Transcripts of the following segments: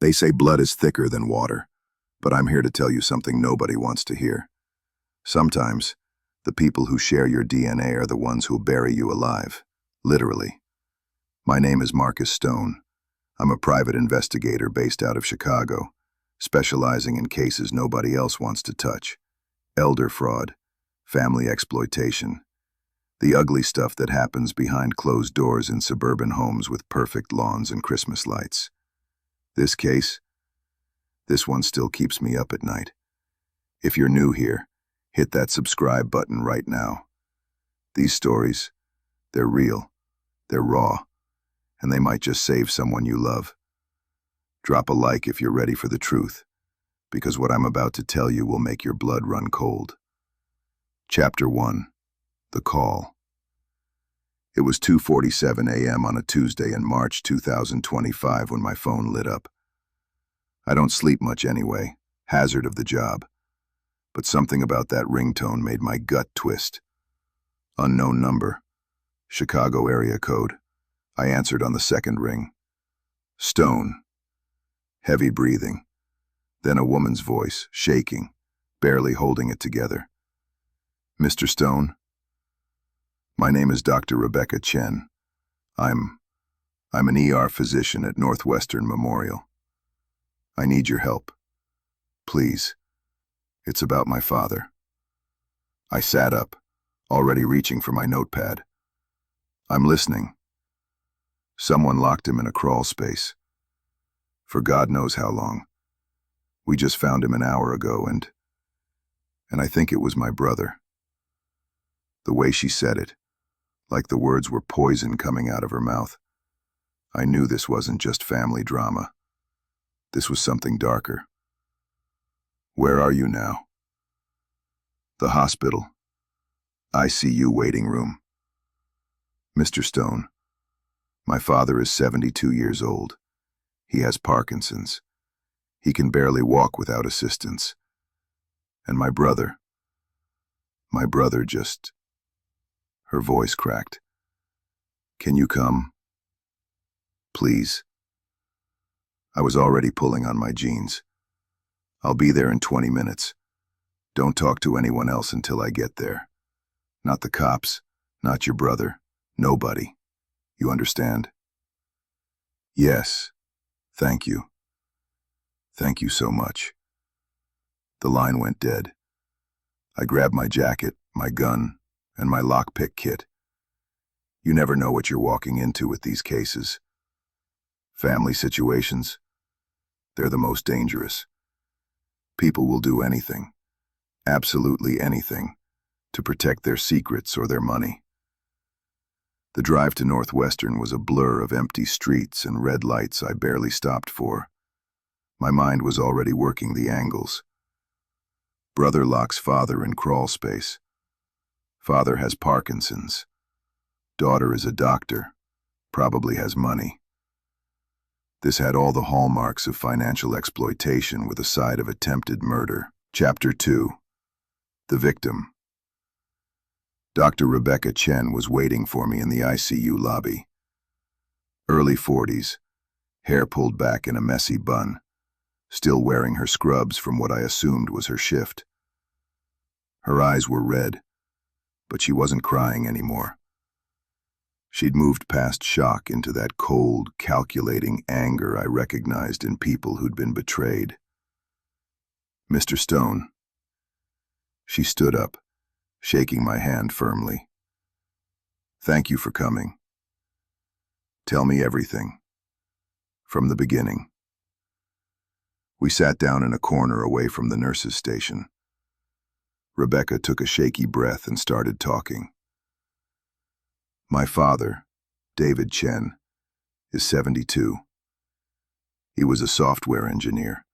They say blood is thicker than water, but I'm here to tell you something nobody wants to hear. Sometimes, the people who share your DNA are the ones who'll bury you alive. Literally. My name is Marcus Stone. I'm a private investigator based out of Chicago, specializing in cases nobody else wants to touch. Elder fraud, family exploitation, the ugly stuff that happens behind closed doors in suburban homes with perfect lawns and Christmas lights. This case, this one still keeps me up at night. If you're new here, hit that subscribe button right now. These stories, they're real, they're raw, and they might just save someone you love. Drop a like if you're ready for the truth, because what I'm about to tell you will make your blood run cold. Chapter 1. The Call. It was 2:47 a.m. on a Tuesday in March 2025 when my phone lit up. I don't sleep much anyway, hazard of the job. But something about that ringtone made my gut twist. Unknown number. Chicago area code. I answered on the second ring. Stone. Heavy breathing. Then a woman's voice, shaking, barely holding it together. Mr. Stone? My name is Dr. Rebecca Chen. I'm an ER physician at Northwestern Memorial. I need your help. Please. It's about my father. I sat up, already reaching for my notepad. I'm listening. Someone locked him in a crawl space. For God knows how long. We just found him an hour ago and I think it was my brother. The way she said it, like the words were poison coming out of her mouth. I knew this wasn't just family drama. This was something darker. Where are you now? The hospital. ICU waiting room. Mr. Stone, my father is 72 years old. He has Parkinson's. He can barely walk without assistance. And my brother just... Her voice cracked. Can you come? Please. I was already pulling on my jeans. I'll be there in 20 minutes. Don't talk to anyone else until I get there. Not the cops, not your brother, nobody. You understand? Yes. Thank you. Thank you so much. The line went dead. I grabbed my jacket, my gun, and my lockpick kit. You never know what you're walking into with these cases. Family situations, they're the most dangerous. People will do anything, absolutely anything, to protect their secrets or their money. The drive to Northwestern was a blur of empty streets and red lights I barely stopped for. My mind was already working the angles. Brother locks father in crawl space. Father has Parkinson's. Daughter is a doctor, probably has money. This had all the hallmarks of financial exploitation with a side of attempted murder. Chapter 2. The Victim. Dr. Rebecca Chen was waiting for me in the ICU lobby. Early 40s, hair pulled back in a messy bun, still wearing her scrubs from what I assumed was her shift. Her eyes were red, but she wasn't crying anymore. She'd moved past shock into that cold, calculating anger I recognized in people who'd been betrayed. Mr. Stone. She stood up, shaking my hand firmly. Thank you for coming. Tell me everything. From the beginning. We sat down in a corner away from the nurse's station. Rebecca took a shaky breath and started talking. My father, David Chen, is 72. He was a software engineer,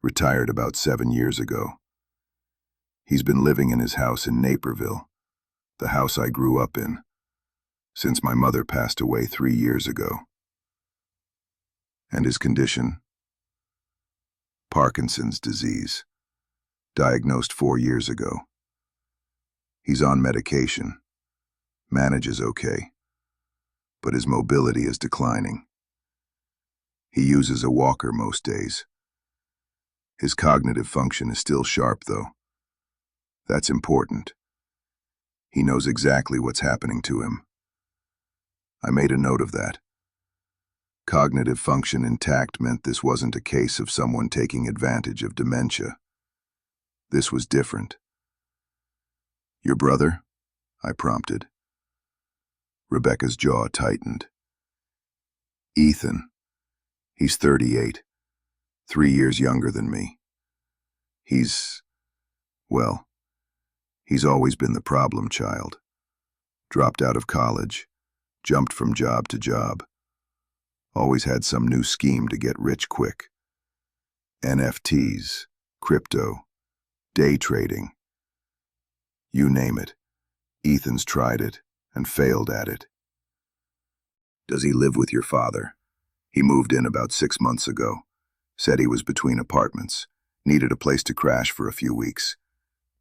retired about 7 years ago. He's been living in his house in Naperville, the house I grew up in, since my mother passed away 3 years ago. And his condition? Parkinson's disease, diagnosed 4 years ago. He's on medication, manages okay, but his mobility is declining. He uses a walker most days. His cognitive function is still sharp, though. That's important. He knows exactly what's happening to him. I made a note of that. Cognitive function intact meant this wasn't a case of someone taking advantage of dementia. This was different. Your brother? I prompted. Rebecca's jaw tightened. Ethan. He's 38, 3 years younger than me. Well, he's always been the problem child. Dropped out of college, jumped from job to job. Always had some new scheme to get rich quick. NFTs, crypto, day trading. You name it. Ethan's tried it and failed at it. Does he live with your father? He moved in about 6 months ago. Said he was between apartments. Needed a place to crash for a few weeks.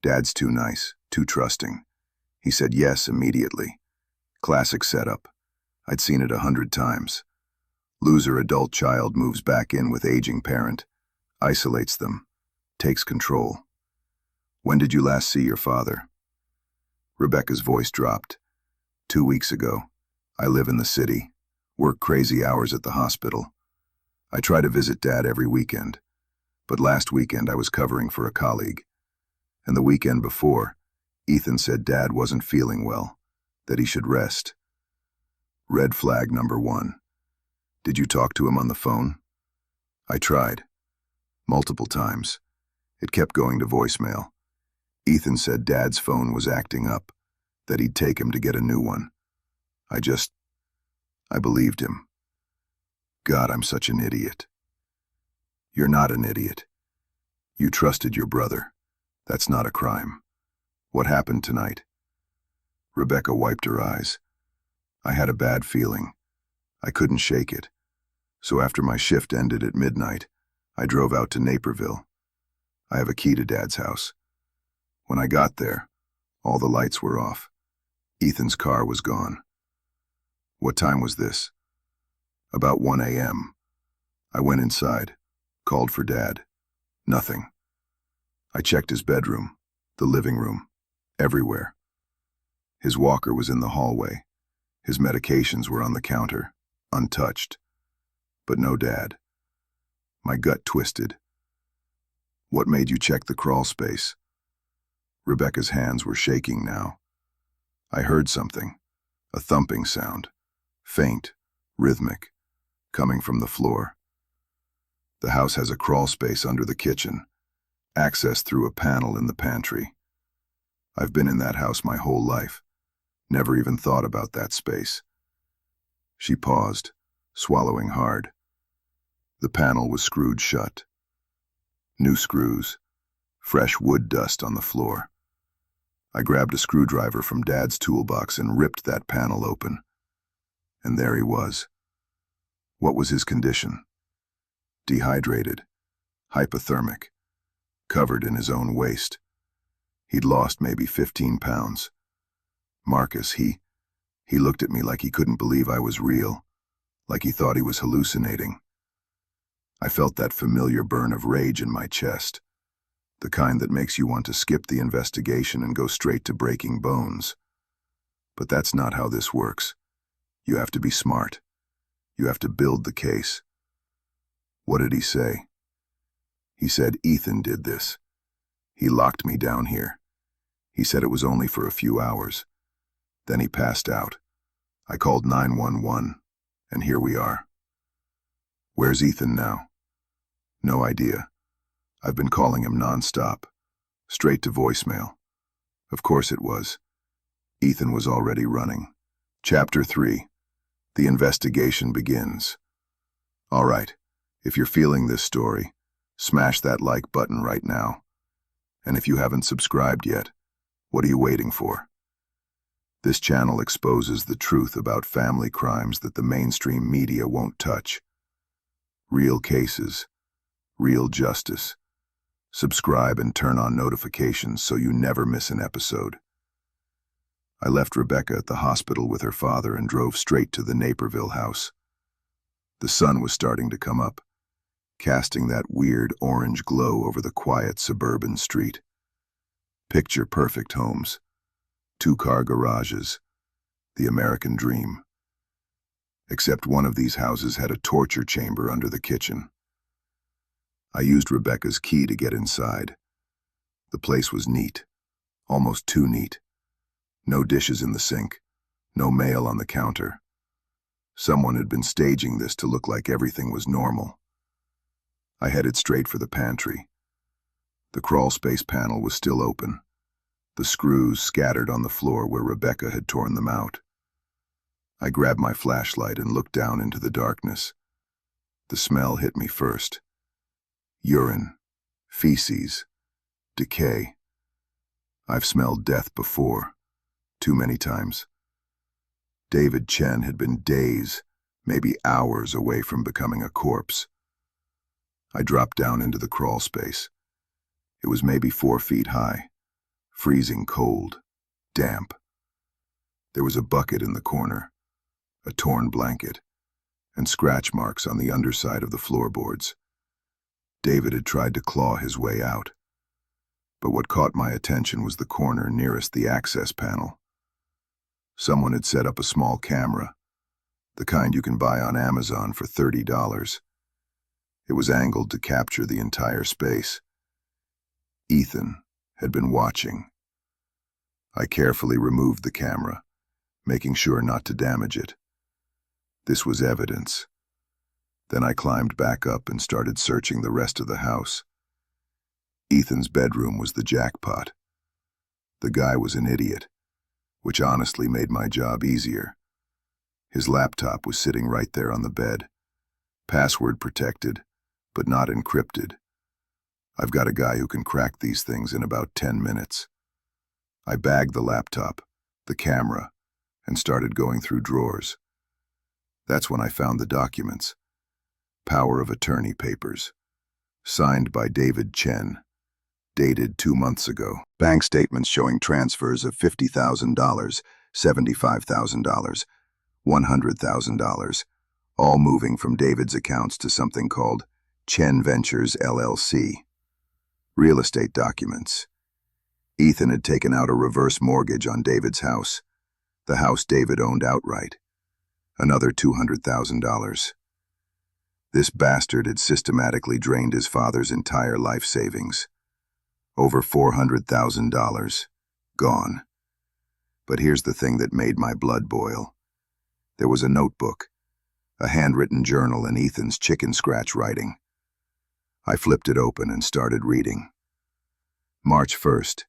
Dad's too nice, too trusting. He said yes immediately. Classic setup. I'd seen it 100 times. Loser adult child moves back in with aging parent. Isolates them. Takes control. When did you last see your father? Rebecca's voice dropped. 2 weeks ago. I live in the city. Work crazy hours at the hospital. I try to visit Dad every weekend. But last weekend I was covering for a colleague. And the weekend before, Ethan said Dad wasn't feeling well, that he should rest. Red flag number 1. Did you talk to him on the phone? I tried. Multiple times. It kept going to voicemail. Ethan said Dad's phone was acting up, that he'd take him to get a new one. I believed him. God, I'm such an idiot. You're not an idiot. You trusted your brother. That's not a crime. What happened tonight? Rebecca wiped her eyes. I had a bad feeling. I couldn't shake it. So after my shift ended at midnight, I drove out to Naperville. I have a key to Dad's house. When I got there, all the lights were off. Ethan's car was gone. What time was this? About 1 a.m. I went inside, called for Dad. Nothing. I checked his bedroom, the living room, everywhere. His walker was in the hallway. His medications were on the counter, untouched. But no Dad. My gut twisted. What made you check the crawl space? Rebecca's hands were shaking now. I heard something, a thumping sound, faint, rhythmic, coming from the floor. The house has a crawl space under the kitchen, access through a panel in the pantry. I've been in that house my whole life, never even thought about that space. She paused, swallowing hard. The panel was screwed shut. New screws, fresh wood dust on the floor. I grabbed a screwdriver from Dad's toolbox and ripped that panel open. And there he was. What was his condition? Dehydrated, hypothermic, covered in his own waste. He'd lost maybe 15 pounds. Marcus, he looked at me like he couldn't believe I was real, like he thought he was hallucinating. I felt that familiar burn of rage in my chest, the kind that makes you want to skip the investigation and go straight to breaking bones. But that's not how this works. You have to be smart. You have to build the case. What did he say? He said Ethan did this. He locked me down here. He said it was only for a few hours. Then he passed out. I called 911, and here we are. Where's Ethan now? No idea. I've been calling him nonstop, straight to voicemail. Of course it was. Ethan was already running. Chapter 3. The investigation begins. All right, if you're feeling this story, smash that like button right now. And if you haven't subscribed yet, what are you waiting for? This channel exposes the truth about family crimes that the mainstream media won't touch. Real cases, real justice. Subscribe and turn on notifications so you never miss an episode. I left Rebecca at the hospital with her father and drove straight to the Naperville house. The sun was starting to come up, casting that weird orange glow over the quiet suburban street. Picture-perfect homes, two-car garages, the American dream. Except one of these houses had a torture chamber under the kitchen. I used Rebecca's key to get inside. The place was neat, almost too neat. No dishes in the sink, no mail on the counter. Someone had been staging this to look like everything was normal. I headed straight for the pantry. The crawlspace panel was still open, the screws scattered on the floor where Rebecca had torn them out. I grabbed my flashlight and looked down into the darkness. The smell hit me first. Urine, feces, decay. I've smelled death before, too many times. David Chen had been days, maybe hours away from becoming a corpse. I dropped down into the crawl space. It was maybe 4 feet high, freezing cold, damp. There was a bucket in the corner, a torn blanket, and scratch marks on the underside of the floorboards. David had tried to claw his way out, but what caught my attention was the corner nearest the access panel. Someone had set up a small camera, the kind you can buy on Amazon for $30. It was angled to capture the entire space. Ethan had been watching. I carefully removed the camera, making sure not to damage it. This was evidence. Then I climbed back up and started searching the rest of the house. Ethan's bedroom was the jackpot. The guy was an idiot, which honestly made my job easier. His laptop was sitting right there on the bed, password protected, but not encrypted. I've got a guy who can crack these things in about 10 minutes. I bagged the laptop, the camera, and started going through drawers. That's when I found the documents. Power of attorney papers, signed by David Chen, dated 2 months ago. Bank statements showing transfers of $50,000, $75,000, $100,000, all moving from David's accounts to something called Chen Ventures LLC. Real estate documents. Ethan had taken out a reverse mortgage on David's house, the house David owned outright. Another $200,000. This bastard had systematically drained his father's entire life savings. Over $400,000. Gone. But here's the thing that made my blood boil. There was a notebook, a handwritten journal in Ethan's chicken scratch writing. I flipped it open and started reading. March 1st.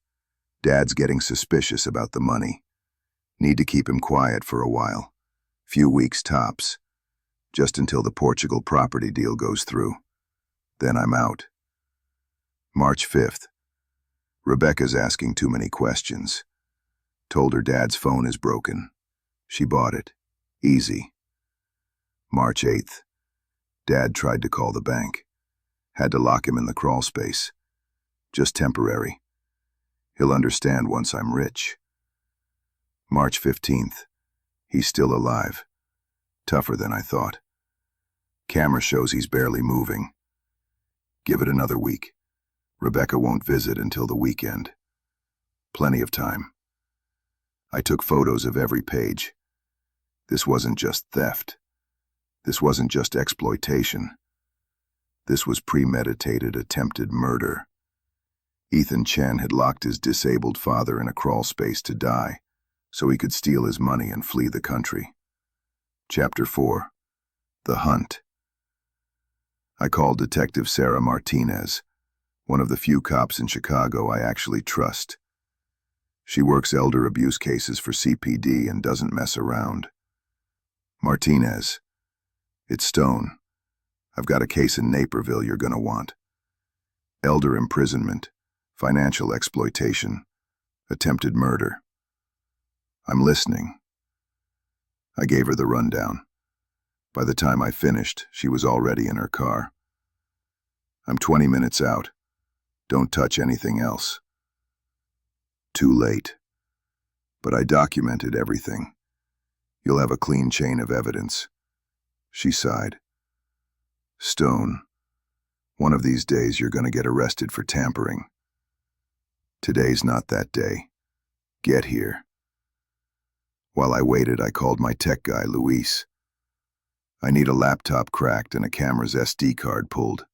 Dad's getting suspicious about the money. Need to keep him quiet for a while. Few weeks tops. Just until the Portugal property deal goes through. Then I'm out. March 5th. Rebecca's asking too many questions. Told her dad's phone is broken. She bought it. Easy. March 8th. Dad tried to call the bank. Had to lock him in the crawl space. Just temporary. He'll understand once I'm rich. March 15th. He's still alive. Tougher than I thought. Camera shows he's barely moving. Give it another week. Rebecca won't visit until the weekend. Plenty of time. I took photos of every page. This wasn't just theft. This wasn't just exploitation. This was premeditated, attempted murder. Ethan Chen had locked his disabled father in a crawl space to die, so he could steal his money and flee the country. Chapter 4. The Hunt. I called Detective Sarah Martinez, one of the few cops in Chicago I actually trust. She works elder abuse cases for CPD and doesn't mess around. Martinez. It's Stone. I've got a case in Naperville you're gonna want. Elder imprisonment, financial exploitation, attempted murder. I'm listening. I gave her the rundown. By the time I finished, she was already in her car. I'm 20 minutes out. Don't touch anything else. Too late. But I documented everything. You'll have a clean chain of evidence. She sighed. Stone, one of these days you're gonna get arrested for tampering. Today's not that day. Get here. While I waited, I called my tech guy, Luis. I need a laptop cracked and a camera's SD card pulled.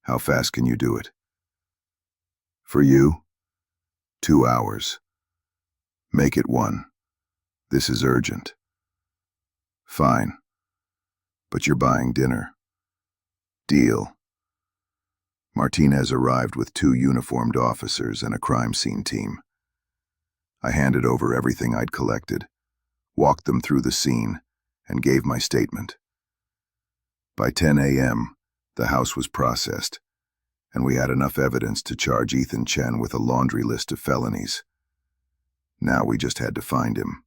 How fast can you do it? For you? 2 hours. Make it 1. This is urgent. Fine. But you're buying dinner. Deal. Martinez arrived with 2 uniformed officers and a crime scene team. I handed over everything I'd collected, walked them through the scene, and gave my statement. By 10 a.m., the house was processed, and we had enough evidence to charge Chen with a laundry list of felonies. Now we just had to find him.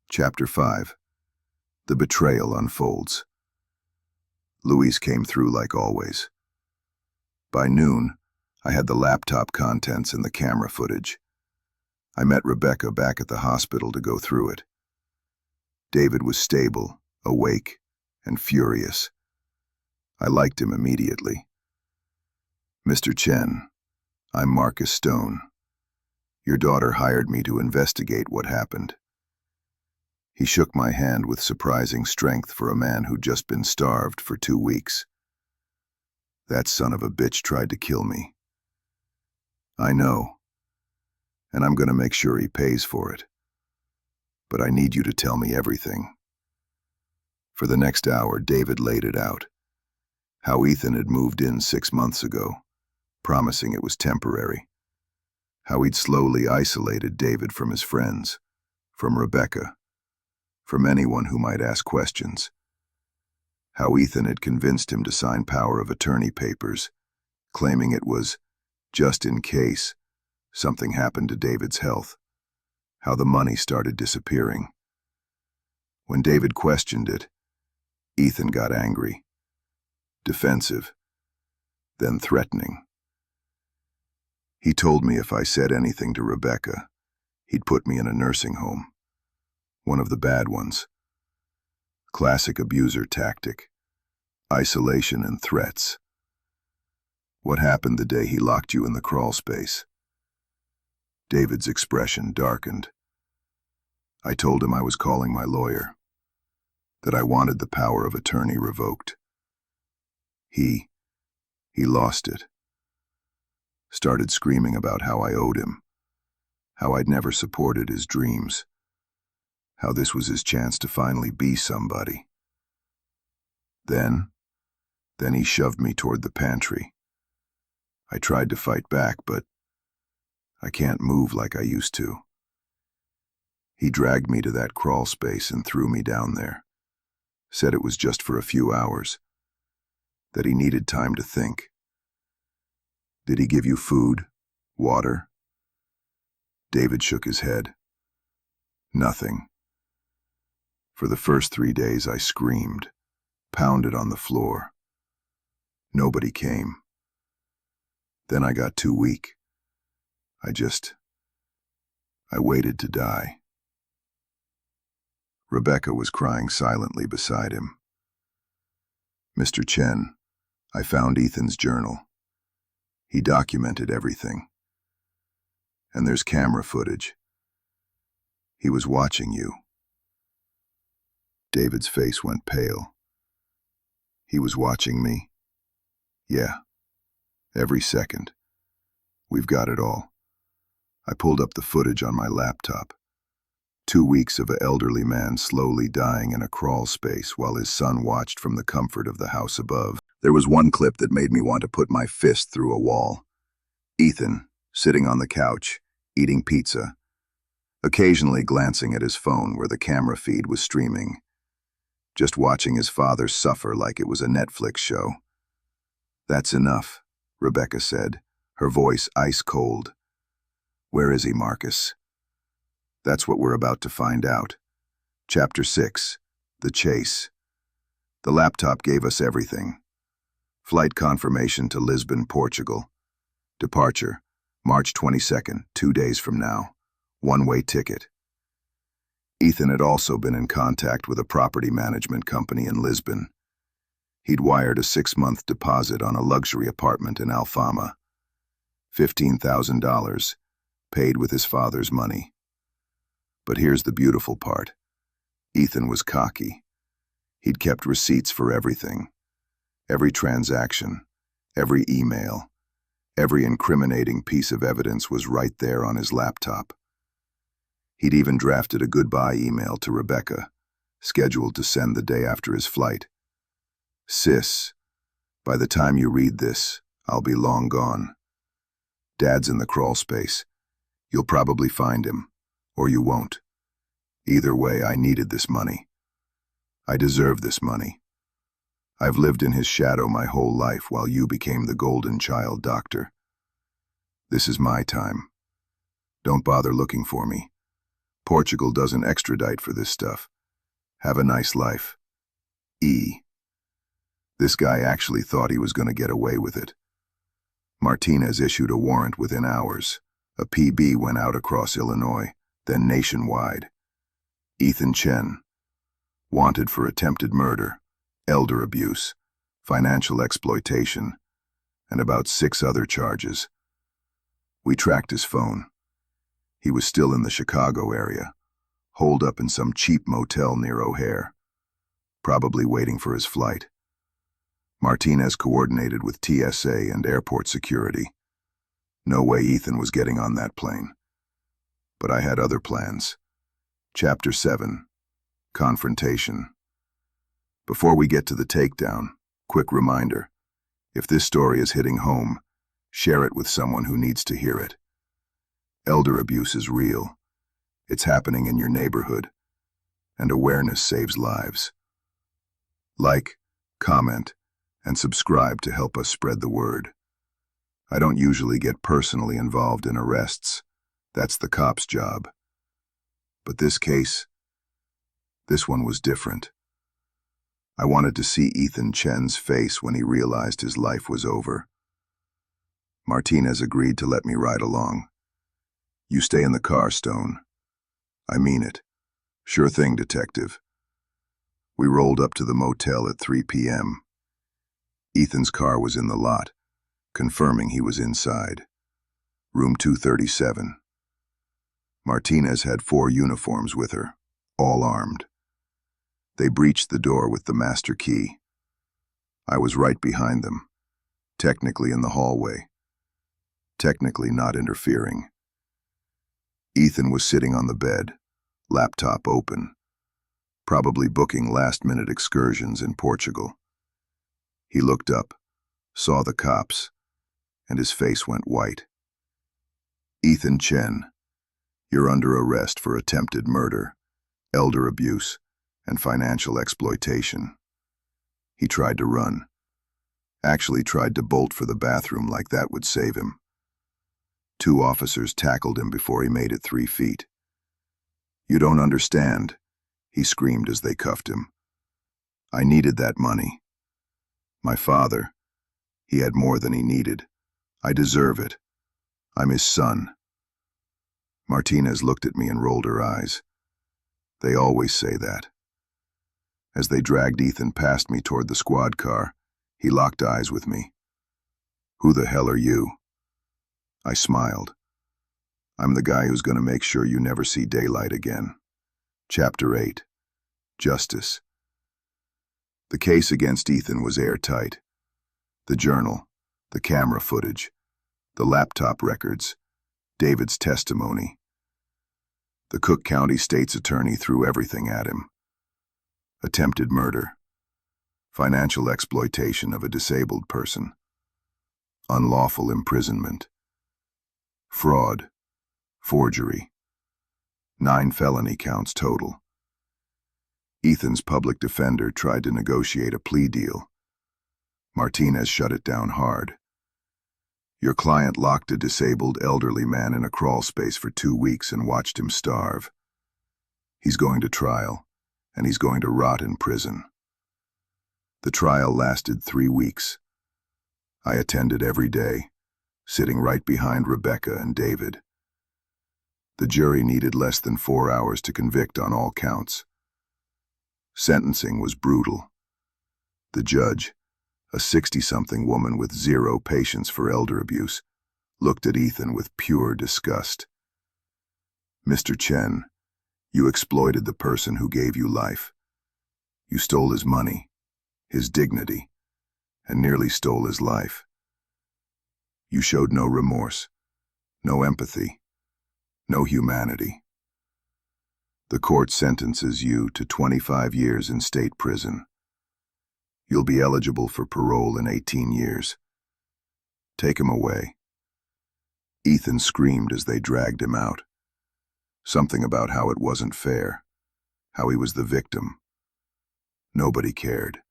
Chapter 5. The betrayal unfolds. Luis came through like always. By noon, I had the laptop contents and the camera footage. I met Rebecca back at the hospital to go through it. David was stable, awake, and furious. I liked him immediately. Mr. Chen, I'm Marcus Stone. Your daughter hired me to investigate what happened. He shook my hand with surprising strength for a man who'd just been starved for 2 weeks. That son of a bitch tried to kill me. I know, and I'm going to make sure he pays for it. But I need you to tell me everything. For the next hour, David laid it out. How Ethan had moved in 6 months ago, promising it was temporary. How he'd slowly isolated David from his friends, from Rebecca, from anyone who might ask questions. How Ethan had convinced him to sign power of attorney papers, claiming it was just in case something happened to David's health. How the money started disappearing. When David questioned it, Ethan got angry, defensive, then threatening. He told me if I said anything to Rebecca, he'd put me in a nursing home. One of the bad ones. Classic abuser tactic. Isolation and threats. What happened the day he locked you in the crawl space? David's expression darkened. I told him I was calling my lawyer, that I wanted the power of attorney revoked. He lost it. Started screaming about how I owed him, how I'd never supported his dreams, how this was his chance to finally be somebody. Then he shoved me toward the pantry. I tried to fight back, but I can't move like I used to. He dragged me to that crawl space and threw me down there. Said it was just for a few hours, that he needed time to think. Did he give you food? Water? David shook his head. Nothing. For the first 3 days I screamed, pounded on the floor. Nobody came. Then I got too weak. I waited to die. Rebecca was crying silently beside him. Mr. Chen, I found Ethan's journal. He documented everything. And there's camera footage. He was watching you. David's face went pale. He was watching me? Yeah. Every second. We've got it all. I pulled up the footage on my laptop. 2 weeks of an elderly man slowly dying in a crawl space while his son watched from the comfort of the house above. There was one clip that made me want to put my fist through a wall. Ethan, sitting on the couch, eating pizza, occasionally glancing at his phone where the camera feed was streaming, just watching his father suffer like it was a Netflix show. That's enough, Rebecca said, her voice ice cold. Where is he, Marcus? That's what we're about to find out. Chapter 6, The Chase. The laptop gave us everything. Flight confirmation to Lisbon, Portugal. Departure, March 22nd, 2 days from now. One-way ticket. Ethan had also been in contact with a property management company in Lisbon. He'd wired a 6-month deposit on a luxury apartment in Alfama. $15,000, paid with his father's money. But here's the beautiful part. Ethan was cocky. He'd kept receipts for everything. Every transaction, every email, every incriminating piece of evidence was right there on his laptop. He'd even drafted a goodbye email to Rebecca, scheduled to send the day after his flight. Sis, by the time you read this, I'll be long gone. Dad's in the crawl space. You'll probably find him, or you won't. Either way, I needed this money. I deserve this money. I've lived in his shadow my whole life while you became the golden child doctor. This is my time. Don't bother looking for me. Portugal doesn't extradite for this stuff. Have a nice life. E. This guy actually thought he was going to get away with it. Martinez issued a warrant within hours. A PB went out across Illinois, then nationwide. Ethan Chen, wanted for attempted murder, elder abuse, financial exploitation, and about 6 other charges. We tracked his phone. He was still in the Chicago area, holed up in some cheap motel near O'Hare, probably waiting for his flight. Martinez coordinated with TSA and airport security. No way Ethan was getting on that plane. But I had other plans. Chapter 7, Confrontation. Before we get to the takedown, quick reminder, if this story is hitting home, share it with someone who needs to hear it. Elder abuse is real. It's happening in your neighborhood, and awareness saves lives. Like, comment, and subscribe to help us spread the word. I don't usually get personally involved in arrests. That's the cop's job. But this case, this one was different. I wanted to see Ethan Chen's face when he realized his life was over. Martinez agreed to let me ride along. You stay in the car, Stone. I mean it. Sure thing, detective. We rolled up to the motel at 3 p.m. Ethan's car was in the lot, confirming he was inside. Room 237. Martinez had 4 uniforms with her, all armed. They breached the door with the master key. I was right behind them, technically in the hallway, technically not interfering. Ethan was sitting on the bed, laptop open, probably booking last-minute excursions in Portugal. He looked up, saw the cops, and his face went white. Ethan Chen, you're under arrest for attempted murder, elder abuse, and financial exploitation. He tried to run. Actually tried to bolt for the bathroom like that would save him. 2 officers tackled him before he made it 3 feet. You don't understand, he screamed as they cuffed him. I needed that money. My father, he had more than he needed. I deserve it. I'm his son. Martinez looked at me and rolled her eyes. They always say that. As they dragged Ethan past me toward the squad car, he locked eyes with me. Who the hell are you? I smiled. I'm the guy who's going to make sure you never see daylight again. Chapter 8. Justice. The case against Ethan was airtight. The journal, the camera footage, the laptop records, David's testimony. The Cook County State's attorney threw everything at him. Attempted murder, financial exploitation of a disabled person, unlawful imprisonment, fraud, forgery, 9 felony counts total. Ethan's public defender tried to negotiate a plea deal. Martinez shut it down hard. Your client locked a disabled elderly man in a crawl space for 2 weeks and watched him starve. He's going to trial, and he's going to rot in prison. The trial lasted 3 weeks. I attended every day, sitting right behind Rebecca and David. The jury needed less than 4 hours to convict on all counts. Sentencing was brutal. The judge, a 60-something woman with zero patience for elder abuse, looked at Ethan with pure disgust. "Mr. Chen, you exploited the person who gave you life. You stole his money, his dignity, and nearly stole his life. You showed no remorse, no empathy, no humanity. The court sentences you to 25 years in state prison. You'll be eligible for parole in 18 years. Take him away." Ethan screamed as they dragged him out. Something about how it wasn't fair, how he was the victim. Nobody cared.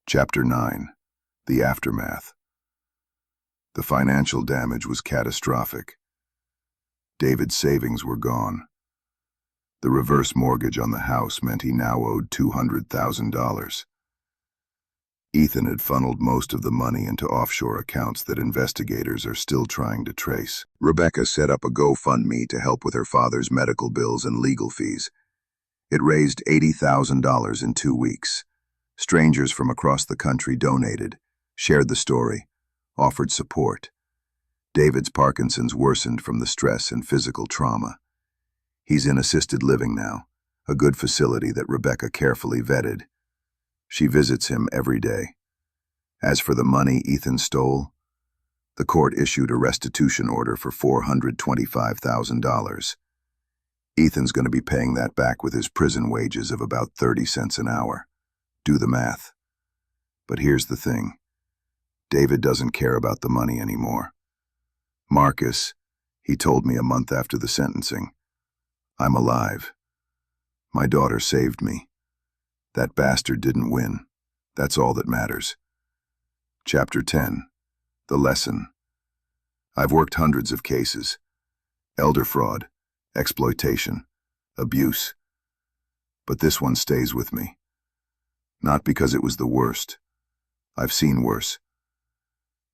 Chapter 9. The Aftermath. The financial damage was catastrophic. David's savings were gone. The reverse mortgage on the house meant he now owed $200,000. Ethan had funneled most of the money into offshore accounts that investigators are still trying to trace. Rebecca set up a GoFundMe to help with her father's medical bills and legal fees. It raised $80,000 in 2 weeks. Strangers from across the country donated, shared the story, offered support. David's Parkinson's worsened from the stress and physical trauma. He's in assisted living now, a good facility that Rebecca carefully vetted. She visits him every day. As for the money Ethan stole, the court issued a restitution order for $425,000. Ethan's going to be paying that back with his prison wages of about 30 cents an hour. Do the math. But here's the thing. David doesn't care about the money anymore. "Marcus," he told me a month after the sentencing, "I'm alive. My daughter saved me. That bastard didn't win. That's all that matters." Chapter 10. The Lesson. I've worked hundreds of cases. Elder fraud, exploitation, abuse. But this one stays with me. Not because it was the worst. I've seen worse.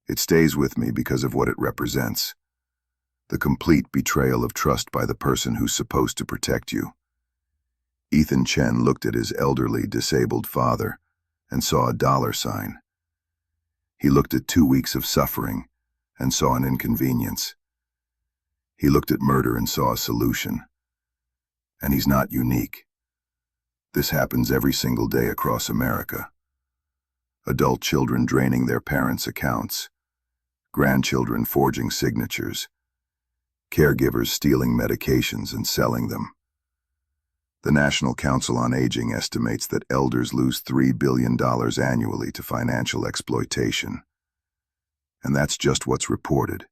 It stays with me because of what it represents. The complete betrayal of trust by the person who's supposed to protect you. Ethan Chen looked at his elderly, disabled father and saw a dollar sign. He looked at 2 weeks of suffering and saw an inconvenience. He looked at murder and saw a solution. And he's not unique. This happens every single day across America. Adult children draining their parents' accounts, grandchildren forging signatures, caregivers stealing medications and selling them. The National Council on Aging estimates that elders lose $3 billion annually to financial exploitation. And that's just what's reported.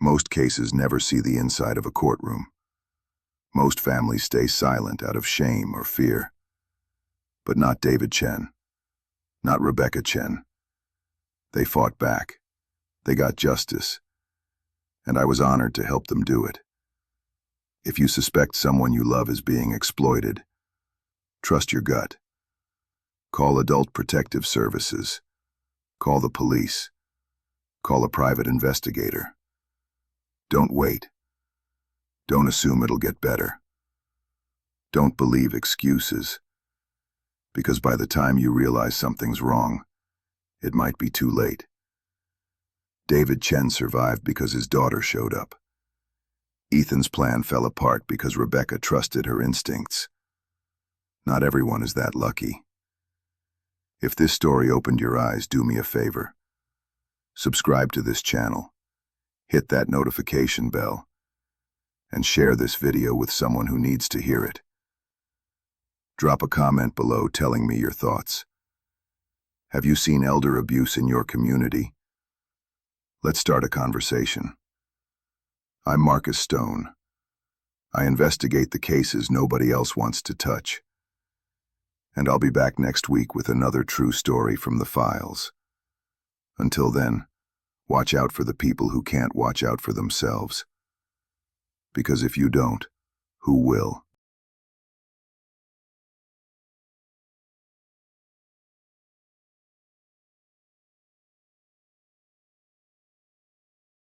Most cases never see the inside of a courtroom. Most families stay silent out of shame or fear. But not David Chen. Not Rebecca Chen. They fought back. They got justice. And I was honored to help them do it. If you suspect someone you love is being exploited, trust your gut. Call Adult Protective Services. Call the police. Call a private investigator. Don't wait. Don't assume it'll get better. Don't believe excuses. Because by the time you realize something's wrong, it might be too late. David Chen survived because his daughter showed up. Ethan's plan fell apart because Rebecca trusted her instincts. Not everyone is that lucky. If this story opened your eyes, do me a favor. Subscribe to this channel, hit that notification bell, and share this video with someone who needs to hear it. Drop a comment below telling me your thoughts. Have you seen elder abuse in your community? Let's start a conversation. I'm Marcus Stone. I investigate the cases nobody else wants to touch. And I'll be back next week with another true story from the files. Until then, watch out for the people who can't watch out for themselves. Because if you don't, who will?